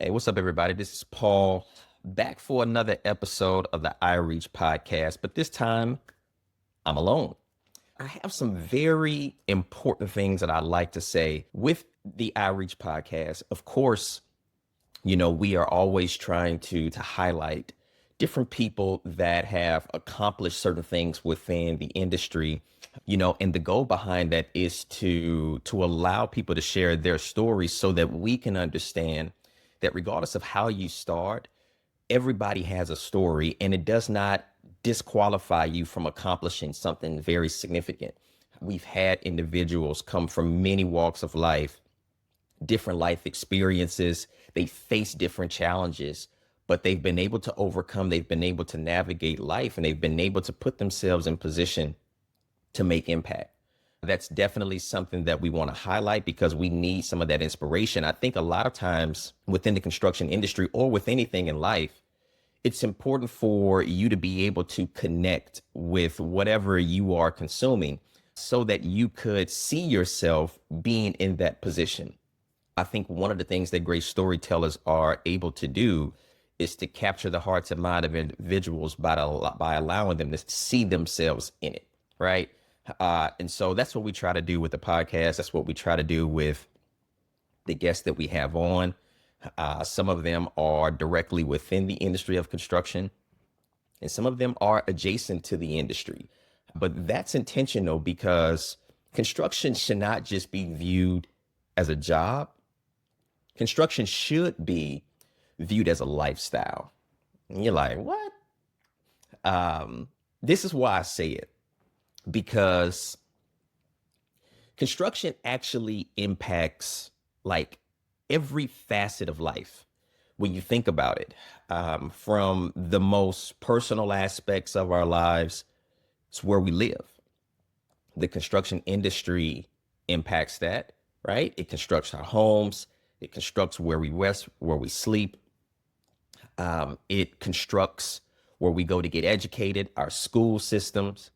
Hey, what's up, everybody? This is Paul back for another episode of the iReach podcast, but this time I'm alone. I have some very important things that I'd like to say with the iReach podcast. Of course, we are always trying to highlight different people that have accomplished certain things within the industry, and the goal behind that is to allow people to share their stories so that we can understand that regardless of how you start, everybody has a story and it does not disqualify you from accomplishing something very significant. We've had individuals come from many walks of life, different life experiences. They face different challenges, but they've been able to overcome, they've been able to navigate life, and they've been able to put themselves in position to make impact. That's definitely something that we want to highlight because we need some of that inspiration. I think a lot of times within the construction industry or with anything in life, it's important for you to be able to connect with whatever you are consuming so that you could see yourself being in that position. I think one of the things that great storytellers are able to do is to capture the hearts and mind of individuals by allowing them to see themselves in it, right? And so that's what we try to do with the podcast. That's what we try to do with the guests that we have on. Some of them are directly within the industry of construction, and some of them are adjacent to the industry. But that's intentional because construction should not just be viewed as a job. Construction should be viewed as a lifestyle. And you're like, what? This is why I say it, because construction actually impacts like every facet of life when you think about it, from the most personal aspects of our lives. It's where we live. The construction industry impacts that, right? It constructs our homes. It constructs where we rest, where we sleep. It constructs where we go to get educated, our school systems.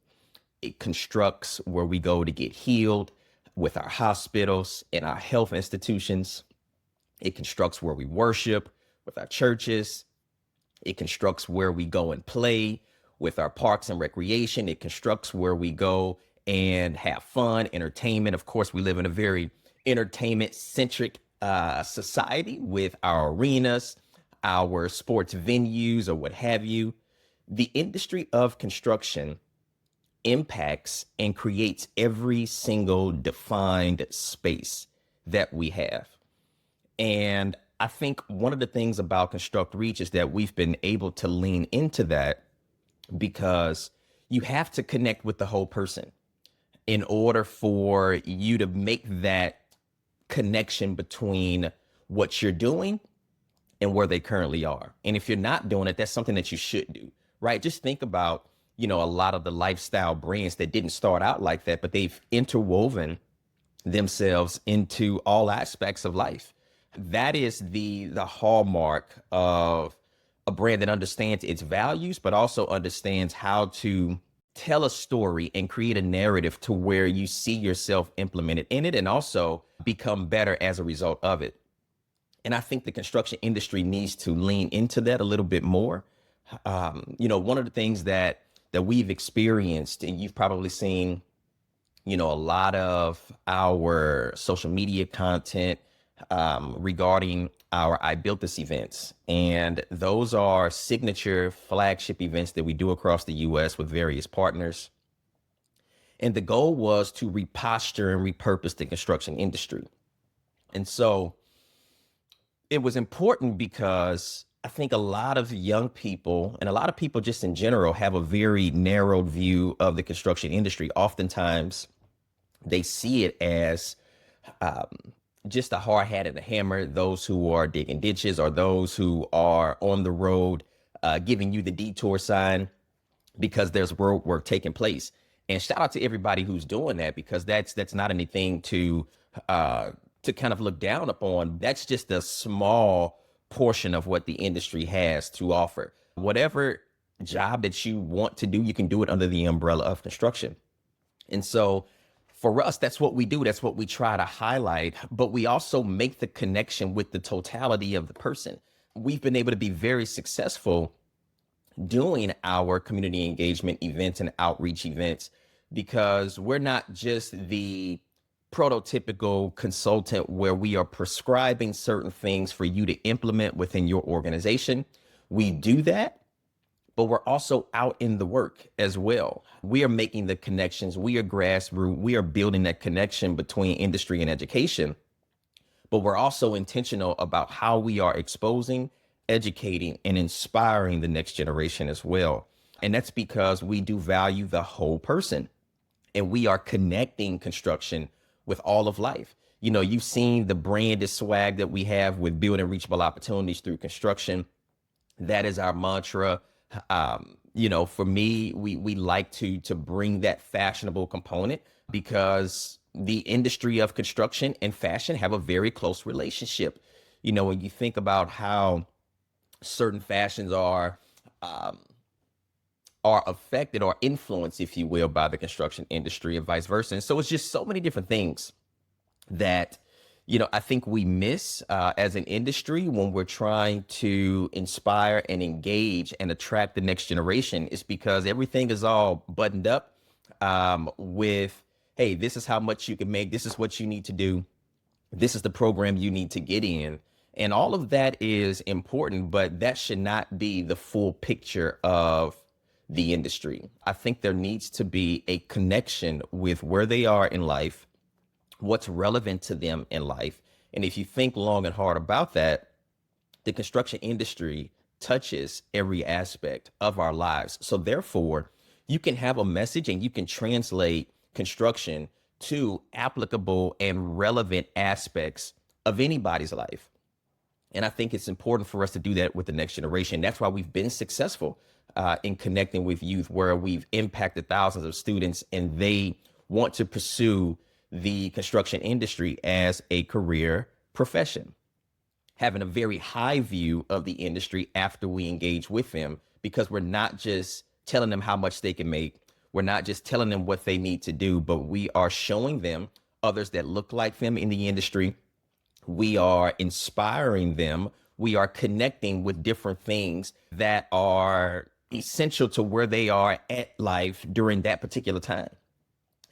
It constructs where we go to get healed with our hospitals and our health institutions. It constructs where we worship with our churches. It constructs where we go and play with our parks and recreation. It constructs where we go and have fun, entertainment. Of course, we live in a very entertainment centric society with our arenas, our sports venues, or what have you. The industry of construction impacts and creates every single defined space that we have. And I think one of the things about ConstructReach is that we've been able to lean into that because you have to connect with the whole person in order for you to make that connection between what you're doing and where they currently are. And if you're not doing it, that's something that you should do, right? Just think about, a lot of the lifestyle brands that didn't start out like that, but they've interwoven themselves into all aspects of life. That is the hallmark of a brand that understands its values, but also understands how to tell a story and create a narrative to where you see yourself implemented in it and also become better as a result of it. And I think the construction industry needs to lean into that a little bit more. One of the things that we've experienced, and you've probably seen, a lot of our social media content regarding our I Built This events. And those are signature flagship events that we do across the US with various partners. And the goal was to reposture and repurpose the construction industry. And so it was important because I think a lot of young people and a lot of people just in general have a very narrowed view of the construction industry. Oftentimes they see it as just a hard hat and a hammer, those who are digging ditches or those who are on the road giving you the detour sign because there's road work taking place. And shout out to everybody who's doing that, because that's not anything to kind of look down upon. That's just a small portion of what the industry has to offer. Whatever job that you want to do, you can do it under the umbrella of construction. And so For us, that's what we do. That's what we try to highlight. But we also make the connection with the totality of the person. We've been able to be very successful doing our community engagement events and outreach events because we're not just the prototypical consultant where we are prescribing certain things for you to implement within your organization. We do that, but we're also out in the work as well. We are making the connections. We are grassroots. We are building that connection between industry and education, but we're also intentional about how we are exposing, educating, and inspiring the next generation as well. And that's because we do value the whole person and we are connecting construction with all of life. You know, you've seen the branded swag that we have with building reachable opportunities through construction. That is our mantra. You know, for me, we like to bring that fashionable component because the industry of construction and fashion have a very close relationship. You know, when you think about how certain fashions are affected or influenced, if you will, by the construction industry and vice versa. And so it's just so many different things that, you know, I think we miss as an industry when we're trying to inspire and engage and attract the next generation. Is because everything is all buttoned up with, hey, this is how much you can make. This is what you need to do. This is the program you need to get in. And all of that is important, but that should not be the full picture of the industry. I think there needs to be a connection with where they are in life, what's relevant to them in life. And if you think long and hard about that, the construction industry touches every aspect of our lives. So therefore, you can have a message and you can translate construction to applicable and relevant aspects of anybody's life. And I think it's important for us to do that with the next generation. That's why we've been successful in connecting with youth, where we've impacted thousands of students and they want to pursue the construction industry as a career profession, having a very high view of the industry after we engage with them, because we're not just telling them how much they can make. We're not just telling them what they need to do, but we are showing them others that look like them in the industry. We are inspiring them. We are connecting with different things that are essential to where they are at life during that particular time.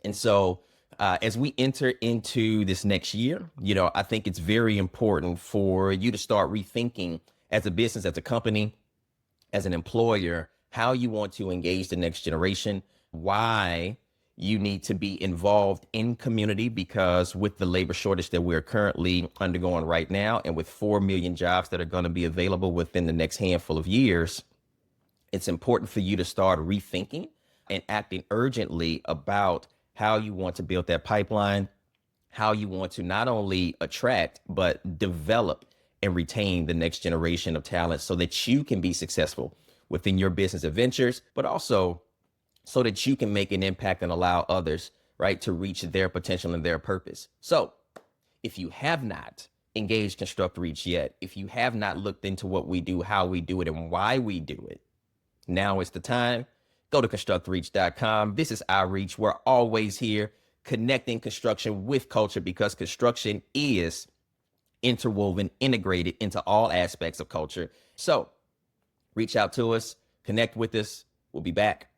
And so as we enter into this next year, you know, I think it's very important for you to start rethinking as a business, as a company, as an employer, how you want to engage the next generation, why you need to be involved in community, because with the labor shortage that we're currently undergoing right now, and with 4 million jobs that are going to be available within the next handful of years, it's important for you to start rethinking and acting urgently about how you want to build that pipeline, how you want to not only attract, but develop and retain the next generation of talent so that you can be successful within your business adventures, but also so that you can make an impact and allow others, right, to reach their potential and their purpose. So if you have not engaged ConstructReach yet, if you have not looked into what we do, how we do it, and why we do it, now is the time. Go to ConstructReach.com. This is iReach. We're always here connecting construction with culture, because construction is interwoven, integrated into all aspects of culture. So reach out to us, connect with us. We'll be back.